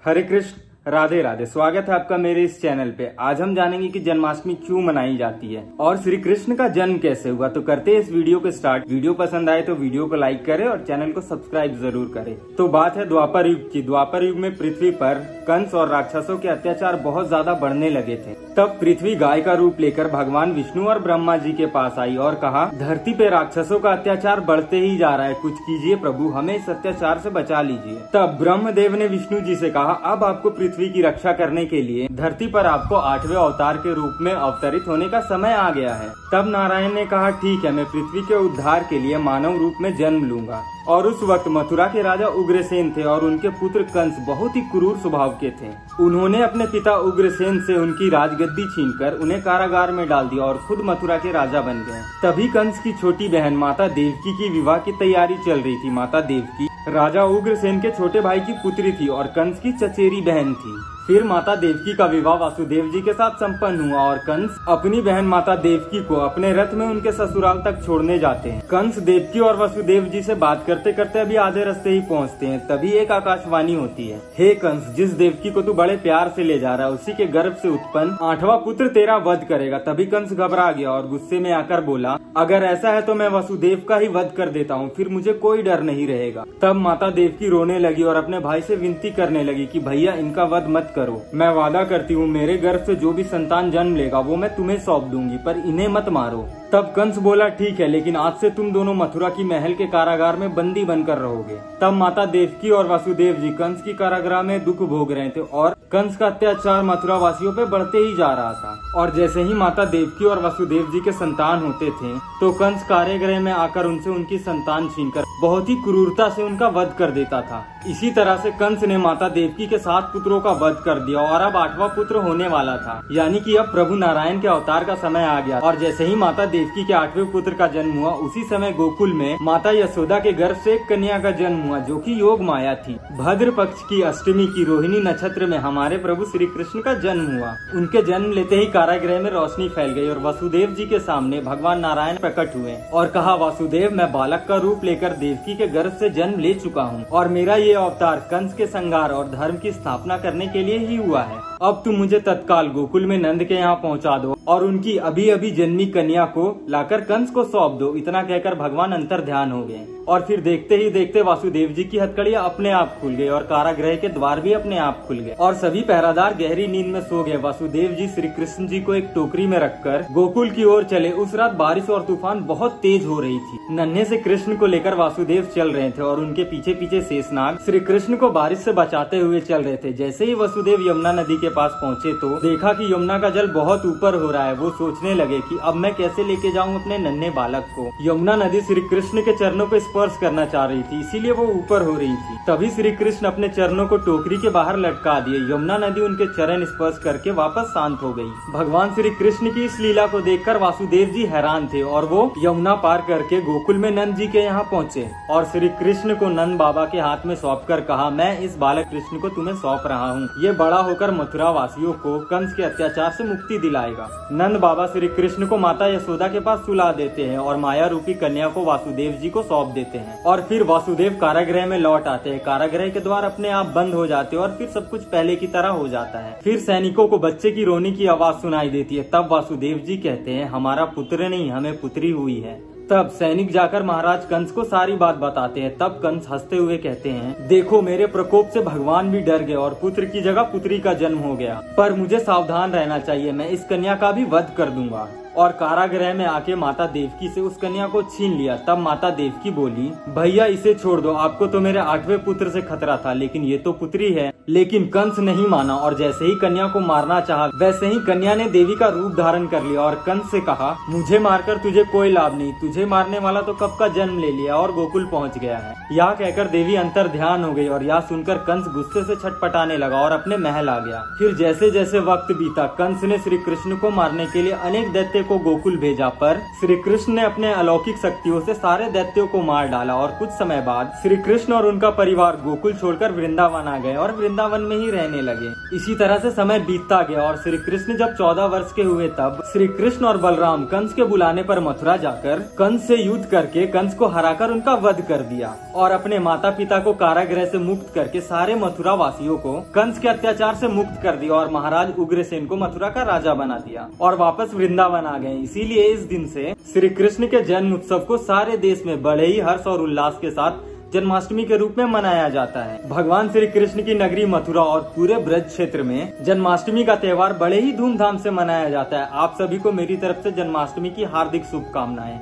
हरे कृष्ण, राधे राधे। स्वागत है आपका मेरे इस चैनल पे। आज हम जानेंगे कि जन्माष्टमी क्यों मनाई जाती है और श्री कृष्ण का जन्म कैसे हुआ। तो करते हैं इस वीडियो को स्टार्ट। वीडियो पसंद आए तो वीडियो को लाइक करें और चैनल को सब्सक्राइब जरूर करें। तो बात है द्वापर युग की। द्वापर युग में पृथ्वी पर कंस और राक्षसों के अत्याचार बहुत ज्यादा बढ़ने लगे थे। तब पृथ्वी गाय का रूप लेकर भगवान विष्णु और ब्रह्मा जी के पास आई और कहा, धरती पे राक्षसों का अत्याचार बढ़ते ही जा रहा है, कुछ कीजिए प्रभु, हमें इस अत्याचार से बचा लीजिए। तब ब्रह्मदेव ने विष्णु जी से कहा, अब आपको पृथ्वी की रक्षा करने के लिए धरती पर आपको 8वें अवतार के रूप में अवतरित होने का समय आ गया है। तब नारायण ने कहा, ठीक है, मैं पृथ्वी के उद्धार के लिए मानव रूप में जन्म लूंगा। और उस वक्त मथुरा के राजा उग्रसेन थे और उनके पुत्र कंस बहुत ही क्रूर स्वभाव के थे। उन्होंने अपने पिता उग्रसेन से उनकी राजगद्दी छीनकर उन्हें कारागार में डाल दिया और खुद मथुरा के राजा बन गए। तभी कंस की छोटी बहन माता देवकी की विवाह की तैयारी चल रही थी। माता देवकी राजा उग्रसेन के छोटे भाई की पुत्री थी और कंस की चचेरी बहन थी। फिर माता देवकी का विवाह वासुदेव जी के साथ संपन्न हुआ और कंस अपनी बहन माता देवकी को अपने रथ में उनके ससुराल तक छोड़ने जाते हैं। कंस देवकी और वासुदेव जी से बात करते करते अभी आधे रास्ते ही पहुंचते हैं। तभी एक आकाशवाणी होती है, हे कंस, जिस देवकी को तू बड़े प्यार से ले जा रहा है उसी के गर्भ से उत्पन्न 8वां पुत्र तेरा वध करेगा। तभी कंस घबरा गया और गुस्से में आकर बोला, अगर ऐसा है तो मैं वासुदेव का ही वध कर देता हूँ, फिर मुझे कोई डर नहीं रहेगा। तब माता देवकी रोने लगी और अपने भाई से विनती करने लगी कि भैया इनका वध मत करो, मैं वादा करती हूँ मेरे गर्भ से जो भी संतान जन्म लेगा वो मैं तुम्हें सौंप दूंगी, पर इन्हें मत मारो। तब कंस बोला, ठीक है, लेकिन आज से तुम दोनों मथुरा की महल के कारागार में बंदी बनकर रहोगे। तब माता देवकी और वासुदेव जी कंस की कारागार में दुख भोग रहे थे और कंस का अत्याचार मथुरा वासियों पे बढ़ते ही जा रहा था। और जैसे ही माता देवकी और वासुदेव जी के संतान होते थे तो कंस कारागृह में आकर उनसे उनकी संतान छीनकर बहुत ही क्रूरता से उनका वध कर देता था। इसी तरह से कंस ने माता देवकी के 7 पुत्रों का वध कर दिया और अब 8वां पुत्र होने वाला था, यानी कि अब प्रभु नारायण के अवतार का समय आ गया। और जैसे ही माता देवकी के 8वें पुत्र का जन्म हुआ उसी समय गोकुल में माता यशोदा के गर्भ से एक कन्या का जन्म हुआ जो कि योग माया थी। भद्र पक्ष की अष्टमी की रोहिणी नक्षत्र में हमारे प्रभु श्री कृष्ण का जन्म हुआ। उनके जन्म लेते ही कारागृह में रोशनी फैल गई और वसुदेव जी के सामने भगवान नारायण प्रकट हुए और कहा, वासुदेव, मैं बालक का रूप लेकर देवकी के गर्भ से जन्म ले चुका हूँ और मेरा ये अवतार कंस के संहार और धर्म की स्थापना करने के लिए ही हुआ है। अब तुम मुझे तत्काल गोकुल में नंद के यहाँ पहुँचा दो और उनकी अभी अभी जन्मी कन्या को लाकर कंस को सौंप दो। इतना कहकर भगवान अंतर ध्यान हो गए और फिर देखते ही देखते वासुदेव जी की हथकड़ियां अपने आप खुल गई और कारागृह के द्वार भी अपने आप खुल गए और सभी पहरादार गहरी नींद में सो गए। वासुदेव जी श्री कृष्ण जी को एक टोकरी में रखकर गोकुल की ओर चले। उस रात बारिश और तूफान बहुत तेज हो रही थी। नन्हे से कृष्ण को लेकर वासुदेव चल रहे थे और उनके पीछे पीछे शेषनाग श्री कृष्ण को बारिश से बचाते हुए चल रहे थे। जैसे ही वसुदेव यमुना नदी के पास पहुँचे तो देखा कि यमुना का जल बहुत ऊपर हो रहा है। वो सोचने लगे कि अब मैं कैसे लेके जाऊँ अपने नन्हे बालक को। यमुना नदी श्री कृष्ण के चरणों पे स्पर्श करना चाह रही थी, इसीलिए वो ऊपर हो रही थी। तभी श्री कृष्ण अपने चरणों को टोकरी के बाहर लटका दिए। यमुना नदी उनके चरण स्पर्श करके वापस शांत हो गई। भगवान श्री कृष्ण की इस लीला को देखकर वासुदेव जी हैरान थे और वो यमुना पार करके गोकुल में नंद जी के यहाँ पहुँचे और श्री कृष्ण को नंद बाबा के हाथ में सौंप कर कहा, मैं इस बालक कृष्ण को तुम्हें सौंप रहा हूँ, ये बड़ा होकर मथुरा वासियों को कंस के अत्याचार से मुक्ति दिलाएगा। नंद बाबा श्री कृष्ण को माता यशोदा के पास सुला देते हैं और माया रूपी कन्या को वासुदेव जी को सौंप देते हैं और फिर वासुदेव कारागृह में लौट आते हैं। कारागृह के द्वार अपने आप बंद हो जाते हैं और फिर सब कुछ पहले की तरह हो जाता है। फिर सैनिकों को बच्चे की रोने की आवाज सुनाई देती है। तब वासुदेव जी कहते हैं, हमारा पुत्र नहीं, हमें पुत्री हुई है। तब सैनिक जाकर महाराज कंस को सारी बात बताते हैं। तब कंस हंसते हुए कहते हैं, देखो, मेरे प्रकोप से भगवान भी डर गए और पुत्र की जगह पुत्री का जन्म हो गया, पर मुझे सावधान रहना चाहिए, मैं इस कन्या का भी वध कर दूंगा। और कारागृह में आके माता देवकी से उस कन्या को छीन लिया। तब माता देवकी बोली, भैया इसे छोड़ दो, आपको तो मेरे 8वें पुत्र से खतरा था, लेकिन ये तो पुत्री है। लेकिन कंस नहीं माना और जैसे ही कन्या को मारना चाहा वैसे ही कन्या ने देवी का रूप धारण कर लिया और कंस से कहा, मुझे मारकर तुझे कोई लाभ नहीं, तुझे मारने वाला तो कब का जन्म ले लिया और गोकुल पहुंच गया है। यह कहकर देवी अंतर ध्यान हो गई और यह सुनकर कंस गुस्से से छटपटाने लगा और अपने महल आ गया। फिर जैसे जैसे वक्त बीता कंस ने श्री कृष्ण को मारने के लिए अनेक दैत्य को गोकुल भेजा, पर श्री कृष्ण ने अपने अलौकिक शक्तियों से सारे दैत्यों को मार डाला और कुछ समय बाद श्री कृष्ण और उनका परिवार गोकुल छोड़कर वृंदावन आ गए और वृंदावन में ही रहने लगे। इसी तरह से समय बीतता गया और श्री कृष्ण जब 14 वर्ष के हुए तब श्री कृष्ण और बलराम कंस के बुलाने पर मथुरा जाकर कंस से युद्ध करके कंस को हराकर उनका वध कर दिया और अपने माता पिता को कारागृह से मुक्त करके सारे मथुरा वासियों को कंस के अत्याचार से मुक्त कर दिया और महाराज उग्रसेन को मथुरा का राजा बना दिया और वापस वृंदावन आ गए। इसीलिए इस दिन से श्री कृष्ण के जन्म उत्सव को सारे देश में बड़े ही हर्ष और उल्लास के साथ जन्माष्टमी के रूप में मनाया जाता है। भगवान श्री कृष्ण की नगरी मथुरा और पूरे ब्रज क्षेत्र में जन्माष्टमी का त्योहार बड़े ही धूमधाम से मनाया जाता है। आप सभी को मेरी तरफ से जन्माष्टमी की हार्दिक शुभकामनाएं।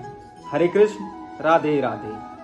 हरे कृष्ण, राधे राधे।